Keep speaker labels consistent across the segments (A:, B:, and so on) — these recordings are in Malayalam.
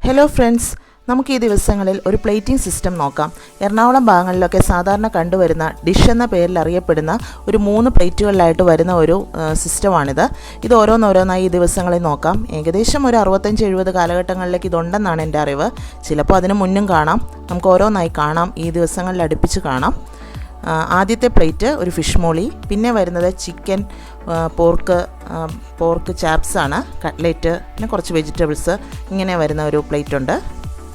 A: ഹലോ ഫ്രണ്ട്സ്, നമുക്ക് ഈ ദിവസങ്ങളിൽ ഒരു പ്ലേറ്റിംഗ് സിസ്റ്റം നോക്കാം. എറണാകുളം ഭാഗങ്ങളിലൊക്കെ സാധാരണ കണ്ടുവരുന്ന ഡിഷ് എന്ന പേരിൽ അറിയപ്പെടുന്ന ഒരു 3 പ്ലേറ്റുകളിലായിട്ട് വരുന്ന ഒരു സിസ്റ്റമാണിത്. ഇത് ഓരോന്നോരോന്നായി ഈ ദിവസങ്ങളിൽ നോക്കാം. ഏകദേശം ഒരു 65-70 കാലഘട്ടങ്ങളിലേക്ക് ഇതുണ്ടെന്നാണ് എൻ്റെ അറിവ്. ചിലപ്പോൾ അതിന് മുന്നും കാണാം. നമുക്ക് ഓരോന്നായി കാണാം, ഈ ദിവസങ്ങളിൽ അടുപ്പിച്ച് കാണാം. ആദ്യത്തെ പ്ലേറ്റ് ഒരു ഫിഷ് മോളി, പിന്നെ വരുന്നത് ചിക്കൻ, പോർക്ക് ചാപ്സാണ്, കട്ട്ലേറ്റ്, പിന്നെ കുറച്ച് വെജിറ്റബിൾസ്, ഇങ്ങനെ വരുന്ന ഒരു പ്ലേറ്റ് ഉണ്ട്.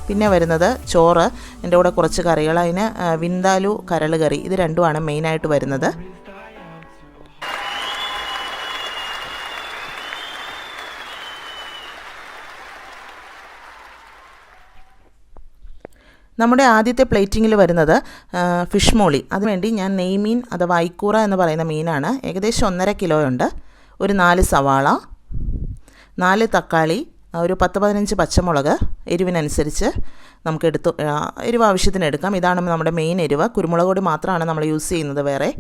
A: പിന്നെ വരുന്നത് ചോറ്, എൻ്റെ കൂടെ കുറച്ച് കറികൾ, അതിന് വിന്താലു കരൾ കറി, ഇത് രണ്ടുമാണ് മെയിനായിട്ട് വരുന്നത്. നമ്മുടെ ആദ്യത്തെ പ്ലേറ്റിങ്ങിൽ വരുന്നത് ഫിഷ് മോളി. അതിനുവേണ്ടി ഞാൻ നെയ്മീൻ അഥവാ ഐക്കൂറ എന്ന് പറയുന്ന മീനാണ്. ഏകദേശം 1.5 കിലോ ഉണ്ട്. ഒരു 4 സവാള, 4 തക്കാളി, ഒരു 10-15 പച്ചമുളക്, എരിവിനനുസരിച്ച് നമുക്ക് എരിവ് ആവശ്യത്തിന് എടുക്കാം. ഇതാണ് നമ്മുടെ മെയിൻ എരിവ്. കുരുമുളക് പൊടി മാത്രമാണ് നമ്മൾ യൂസ് ചെയ്യുന്നത് വേറെ.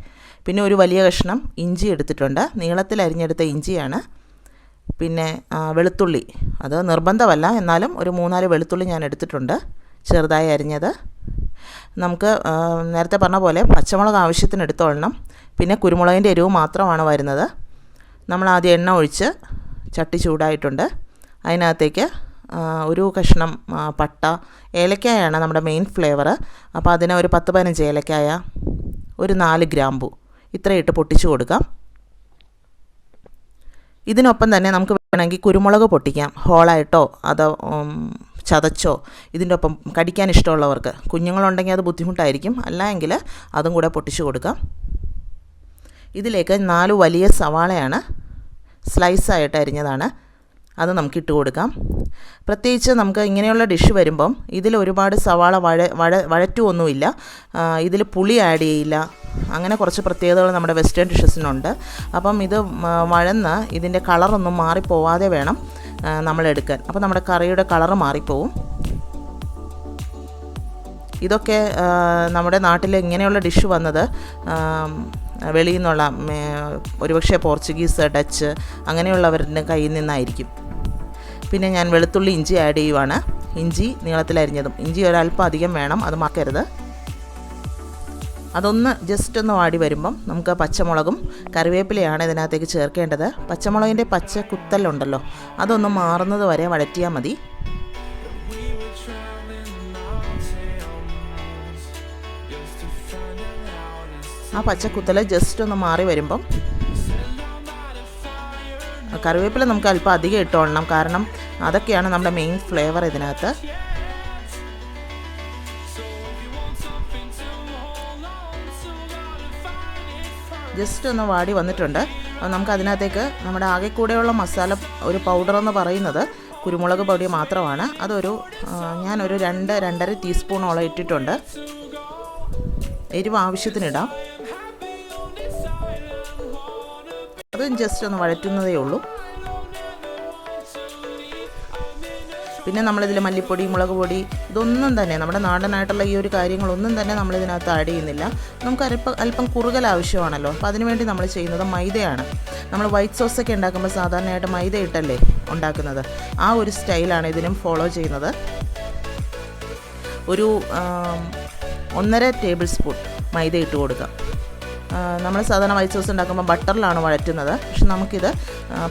A: പിന്നെ ഒരു വലിയ കഷ്ണം ഇഞ്ചി എടുത്തിട്ടുണ്ട്, നീളത്തിൽ അരിഞ്ഞെടുത്ത ഇഞ്ചിയാണ്. പിന്നെ വെളുത്തുള്ളി, അത് നിർബന്ധമല്ല, എന്നാലും ഒരു 3-4 വെളുത്തുള്ളി ഞാൻ എടുത്തിട്ടുണ്ട്, ചെറുതായി അരിഞ്ഞത്. നമുക്ക് നേരത്തെ പറഞ്ഞ പോലെ പച്ചമുളക് ആവശ്യത്തിന് എടുത്തോളണം. പിന്നെ കുരുമുളകിൻ്റെ എരിവ് മാത്രമാണ് വരുന്നത്. നമ്മൾ ആദ്യം എണ്ണ ഒഴിച്ച് ചട്ടി ചൂടായിട്ടുണ്ട്. അതിനകത്തേക്ക് ഒരു കഷ്ണം പട്ട, ഏലക്കായാണ് നമ്മുടെ മെയിൻ ഫ്ലേവർ. അപ്പോൾ അതിന് ഒരു 10-15 ഏലക്കായ, ഒരു 4 ഗ്രാമ്പു, ഇത്രയിട്ട് പൊട്ടിച്ചു കൊടുക്കാം. ഇതിനൊപ്പം തന്നെ നമുക്ക് വേണമെങ്കിൽ കുരുമുളക് പൊട്ടിക്കാം, ഹോളായിട്ടോ അതോ ചതച്ചോ. ഇതിൻ്റെ ഒപ്പം കടിക്കാൻ ഇഷ്ടമുള്ളവർക്ക്, കുഞ്ഞുങ്ങളുണ്ടെങ്കിൽ അത് ബുദ്ധിമുട്ടായിരിക്കും, അല്ല എങ്കിൽ അതും കൂടെ പൊട്ടിച്ചു കൊടുക്കാം. ഇതിലേക്ക് 4 വലിയ സവാളയാണ്, സ്ലൈസായിട്ട് അരിഞ്ഞതാണ്, അത് നമുക്ക് ഇട്ട് കൊടുക്കാം. പ്രത്യേകിച്ച് നമുക്ക് ഇങ്ങനെയുള്ള ഡിഷ് വരുമ്പം ഇതിൽ ഒരുപാട് സവാള വഴറ്റുമൊന്നുമില്ല, ഇതിൽ പുളി ആഡ് ചെയ്യില്ല, അങ്ങനെ കുറച്ച് പ്രത്യേകതകൾ നമ്മുടെ വെസ്റ്റേൺ ഡിഷസിനുണ്ട്. അപ്പം ഇത് വഴന്ന് ഇതിൻ്റെ കളറൊന്നും മാറിപ്പോവാതെ വേണം നമ്മളെടുക്കാൻ. അപ്പോൾ നമ്മുടെ കറിയുടെ കളറ് മാറിപ്പോവും. ഇതൊക്കെ നമ്മുടെ നാട്ടിൽ ഇങ്ങനെയുള്ള ഡിഷ് വന്നത് വെളിയിൽ നിന്നുള്ള ഒരുപക്ഷെ പോർച്ചുഗീസ്, ഡച്ച് അങ്ങനെയുള്ളവരുടെ കയ്യിൽ നിന്നായിരിക്കും. പിന്നെ ഞാൻ വെളുത്തുള്ളി ഇഞ്ചി ആഡ് ചെയ്യുവാണ്. ഇഞ്ചി നീളത്തിലരിഞ്ഞതും, ഇഞ്ചി ഒരല്പം അധികം വേണം, അത് മറക്കരുത്. അതൊന്ന് ജസ്റ്റ് ഒന്ന് വാടി വരുമ്പം നമുക്ക് പച്ചമുളകും കറിവേപ്പിലയാണ് ഇതിനകത്തേക്ക് ചേർക്കേണ്ടത്. പച്ചമുളകിൻ്റെ പച്ച കുത്തലുണ്ടല്ലോ, അതൊന്ന് മാറുന്നത് വരെ വഴറ്റിയാൽ മതി. ആ പച്ചക്കുത്തൽ ജസ്റ്റ് ഒന്ന് മാറി വരുമ്പം കറിവേപ്പില നമുക്ക് അല്പം അധികം ഇട്ടോളണം, കാരണം അതൊക്കെയാണ് നമ്മുടെ മെയിൻ ഫ്ലേവർ ഇതിനകത്ത്. ജസ്റ്റ് ഒന്ന് വാടി വന്നിട്ടുണ്ട്. അപ്പോൾ നമുക്ക് അതിനകത്തേക്ക് നമ്മുടെ ആകെ കൂടെയുള്ള മസാല ഒരു പൗഡർ എന്ന് പറയുന്നത് കുരുമുളക് പൊടി മാത്രമാണ്. ഞാനൊരു 2-2.5 ടീസ്പൂണോളം ഇട്ടിട്ടുണ്ട്. എരിവ് ആവശ്യത്തിനിടാം. അതും ജസ്റ്റ് ഒന്ന് വഴറ്റുന്നതേ ഉള്ളൂ. പിന്നെ നമ്മളിതിൽ മല്ലിപ്പൊടി, മുളക് പൊടി, ഇതൊന്നും തന്നെ നമ്മുടെ നാടനായിട്ടുള്ള ഈ ഒരു കാര്യങ്ങളൊന്നും തന്നെ നമ്മളിതിനകത്ത് ആഡ് ചെയ്യുന്നില്ല. നമുക്ക് അല്പം കുറുകൽ ആവശ്യമാണല്ലോ, അപ്പോൾ അതിനുവേണ്ടി നമ്മൾ ചെയ്യുന്നത് മൈദയാണ്. നമ്മൾ വൈറ്റ് സോസൊക്കെ ഉണ്ടാക്കുമ്പോൾ സാധാരണയായിട്ട് മൈദ ഇട്ടല്ലേ ഉണ്ടാക്കുന്നത്, ആ ഒരു സ്റ്റൈലാണ് ഇതിനും ഫോളോ ചെയ്യുന്നത്. ഒരു 1.5 ടേബിൾ സ്പൂൺ മൈദ ഇട്ട് കൊടുക്കാം. നമ്മൾ സാധാരണ വൈറ്റ് സോസ് ഉണ്ടാക്കുമ്പോൾ ബട്ടറിലാണ് വഴറ്റുന്നത്, പക്ഷെ നമുക്കിത്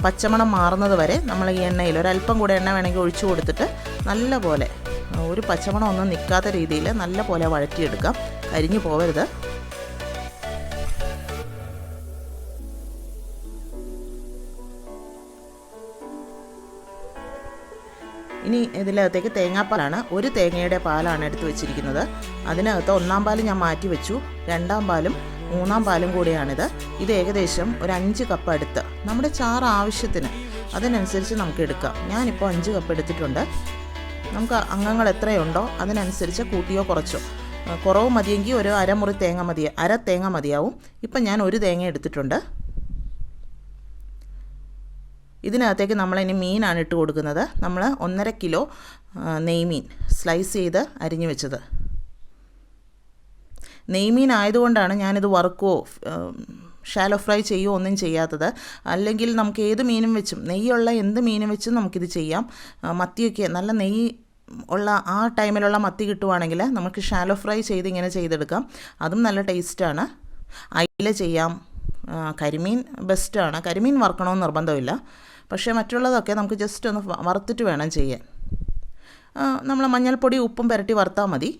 A: പച്ചമണം മാറുന്നത് വരെ നമ്മൾ ഈ എണ്ണയിൽ ഒരല്പം കൂടെ എണ്ണ വേണമെങ്കിൽ ഒഴിച്ചു കൊടുത്തിട്ട് നല്ലപോലെ ഒരു പച്ചമണം ഒന്നും നിൽക്കാത്ത രീതിയിൽ നല്ലപോലെ വഴറ്റിയെടുക്കാം, കരിഞ്ഞു പോകരുത്. ഇനി ഇതിനകത്തേക്ക് തേങ്ങാപ്പാലാണ്. ഒരു തേങ്ങയുടെ പാലാണ് എടുത്ത് വെച്ചിരിക്കുന്നത്. അതിനകത്ത് 1-ാം പാൽ ഞാൻ മാറ്റി വെച്ചു, 2-ാം പാലും 3-ാം പാലും കൂടിയാണിത്. ഇത് ഏകദേശം ഒരു 5 കപ്പ് അടുത്ത്, നമ്മുടെ ചാറ് ആവശ്യത്തിന് അതിനനുസരിച്ച് നമുക്ക് എടുക്കാം. ഞാനിപ്പോൾ 5 കപ്പ് എടുത്തിട്ടുണ്ട്. നമുക്ക് അംഗങ്ങൾ എത്രയുണ്ടോ അതിനനുസരിച്ച് കൂട്ടിയോ കുറച്ചോ, കുറവ് മതിയെങ്കിൽ ഒരു അര തേങ്ങ മതിയാവും. ഇപ്പം ഞാൻ 1 തേങ്ങ എടുത്തിട്ടുണ്ട്. ഇതിനകത്തേക്ക് നമ്മളിനി മീനാണ് ഇട്ട് കൊടുക്കുന്നത്. നമ്മൾ 1.5 കിലോ നെയ്മീൻ സ്ലൈസ് ചെയ്ത് അരിഞ്ഞു വെച്ചത്. നെയ്മീൻ ആയതുകൊണ്ടാണ് ഞാനിത് വറുക്കുകയോ ഷാലോ ഫ്രൈ ചെയ്യുകയോ ഒന്നും ചെയ്യാത്തത്. അല്ലെങ്കിൽ നമുക്ക് ഏത് മീനും വെച്ചും, നെയ്യുള്ള എന്ത് മീനും വെച്ചും നമുക്കിത് ചെയ്യാം. മത്തിയൊക്കെ നല്ല നെയ്യ് ഉള്ള ആ ടൈമിലുള്ള മത്തി കിട്ടുവാണെങ്കിൽ നമുക്ക് ഷാലോ ഫ്രൈ ചെയ്ത് ഇങ്ങനെ ചെയ്തെടുക്കാം. അതും നല്ല ടേസ്റ്റാണ്. അയില ചെയ്യാം. കരിമീൻ ബെസ്റ്റാണ്. കരിമീൻ വറുക്കണമെന്ന് നിർബന്ധമില്ല. പക്ഷേ മറ്റുള്ളതൊക്കെ നമുക്ക് ജസ്റ്റ് ഒന്ന് വറുത്തിട്ട് വേണം ചെയ്യാൻ. നമ്മൾ മഞ്ഞൾപ്പൊടി ഉപ്പും പുരട്ടി വറുത്താൽ മതി.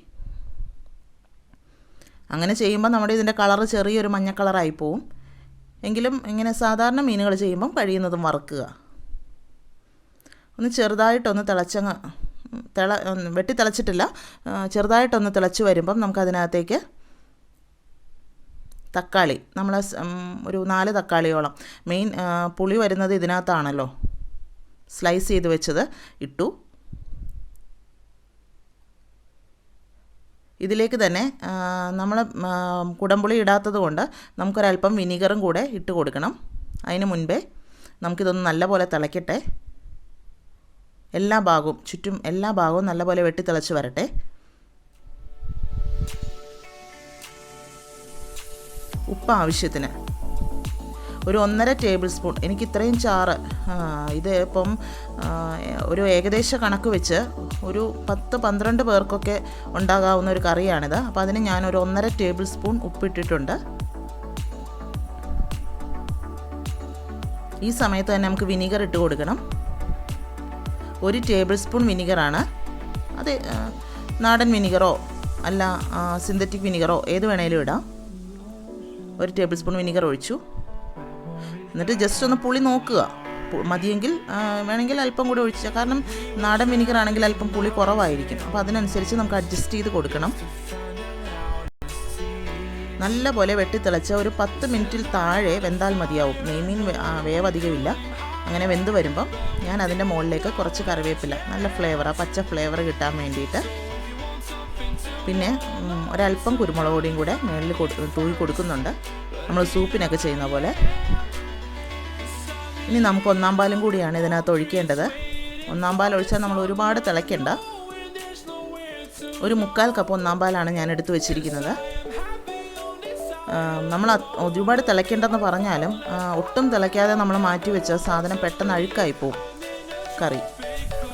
A: അങ്ങനെ ചെയ്യുമ്പോൾ നമ്മുടെ ഇതിൻ്റെ കളറ് ചെറിയൊരു മഞ്ഞ കളറായി പോവും. എങ്കിലും ഇങ്ങനെ സാധാരണ മീനുകൾ ചെയ്യുമ്പം കഴിയുന്നതും വറുക്കുക. ഒന്ന് ചെറുതായിട്ടൊന്ന് വെട്ടി തിളച്ചിട്ടില്ല, ചെറുതായിട്ടൊന്ന് തിളച്ച് വരുമ്പം നമുക്കതിനകത്തേക്ക് തക്കാളി, നമ്മൾ ഒരു 4 തക്കാളിയോളം, മെയിൻ പുളി വരുന്നത് ഇതിനകത്താണല്ലോ, സ്ലൈസ് ചെയ്ത് വെച്ചത് ഇട്ടു. ഇതിലേക്ക് തന്നെ നമ്മൾ കുടംപുളി ഇടാത്തത് കൊണ്ട് നമുക്കൊരല്പം വിനീഗറും കൂടെ ഇട്ട് കൊടുക്കണം. അതിന് മുൻപേ നമുക്കിതൊന്ന് നല്ലപോലെ തിളയ്ക്കട്ടെ. ചുറ്റും എല്ലാ ഭാഗവും നല്ലപോലെ വെട്ടി തിളച്ച് വരട്ടെ. ഉപ്പ് ആവശ്യത്തിന് ഒരു 1.5 ടേബിൾ സ്പൂൺ. എനിക്ക് ഇത്രയും ചാറ്, ഇത് ഇപ്പം ഒരു ഏകദേശ കണക്ക് വെച്ച് ഒരു 10-12 പേർക്കൊക്കെ ഉണ്ടാകാവുന്ന ഒരു കറിയാണിത്. അപ്പോൾ അതിന് ഞാനൊരു 1.5 ടേബിൾ സ്പൂൺ ഉപ്പിട്ടിട്ടുണ്ട്. ഈ സമയത്ത് തന്നെ നമുക്ക് വിനീഗർ ഇട്ട് കൊടുക്കണം. 1 ടേബിൾ സ്പൂൺ വിനീഗറാണ്. അത് നാടൻ വിനീഗറോ അല്ല സിന്തറ്റിക് വിനീഗറോ ഏത് വേണേലും ഇടാം. 1 ടേബിൾ സ്പൂൺ വിനീഗർ ഒഴിച്ചു. എന്നിട്ട് ജസ്റ്റ് ഒന്ന് പുളി നോക്കുക. മതിയെങ്കിൽ വേണമെങ്കിൽ അല്പം കൂടി ഒഴിച്ചാൽ, കാരണം നാടൻ വിനീഗർ ആണെങ്കിൽ അല്പം പുളി കുറവായിരിക്കും. അപ്പോൾ അതിനനുസരിച്ച് നമുക്ക് അഡ്ജസ്റ്റ് ചെയ്ത് കൊടുക്കണം. നല്ല പോലെ വെട്ടിത്തിളച്ച ഒരു 10 മിനിറ്റിൽ താഴെ വെന്താൽ മതിയാവും. നെയ്മീൻ വേവധികമില്ല. അങ്ങനെ വെന്ത് വരുമ്പം ഞാൻ അതിൻ്റെ മുകളിലേക്ക് കുറച്ച് കറിവേപ്പില, നല്ല ഫ്ലേവറാണ്, പച്ച ഫ്ലേവർ കിട്ടാൻ വേണ്ടിയിട്ട്, പിന്നെ ഒരല്പം കുരുമുളക് പൊടിയും കൂടെ മുകളിൽ തൂവി കൊടുക്കുന്നുണ്ട്, നമ്മൾ സൂപ്പിനൊക്കെ ചെയ്യുന്ന പോലെ. ഇനി നമുക്ക് 1/4 പാലും കൂടിയാണ് ഇതിനകത്ത് ഒഴിക്കേണ്ടത്. 1/4 പാൽ ഒഴിച്ചാൽ നമ്മൾ ഒരുപാട് തിളയ്ക്കേണ്ട. ഒരു 1/4 കപ്പ് 1/4 പാലാണ് ഞാൻ എടുത്ത് വെച്ചിരിക്കുന്നത്. നമ്മൾ ഒരുപാട് തിളയ്ക്കേണ്ടെന്ന് പറഞ്ഞാലും ഒട്ടും തിളയ്ക്കാതെ നമ്മൾ മാറ്റി വെച്ച സാധനം പെട്ടെന്ന് അഴുക്കായി പോവും കറി.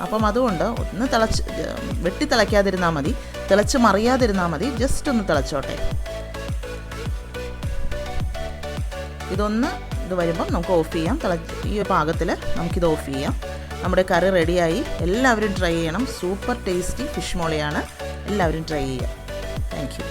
A: അപ്പം അതുകൊണ്ട് ഒന്ന് വെട്ടി തിളയ്ക്കാതിരുന്നാൽ മതി, തിളച്ച് മറിയാതിരുന്നാൽ മതി, ജസ്റ്റ് ഒന്ന് തിളച്ചോട്ടെ. ഇത് വരുമ്പം നമുക്ക് ഓഫ് ചെയ്യാം. ഈ പാകത്തിൽ നമുക്കിത് ഓഫ് ചെയ്യാം. നമ്മുടെ കറി റെഡിയായി. എല്ലാവരും ട്രൈ ചെയ്യണം. സൂപ്പർ ടേസ്റ്റി ഫിഷ് മോളിയാണ്. എല്ലാവരും ട്രൈ ചെയ്യുക. Thank U.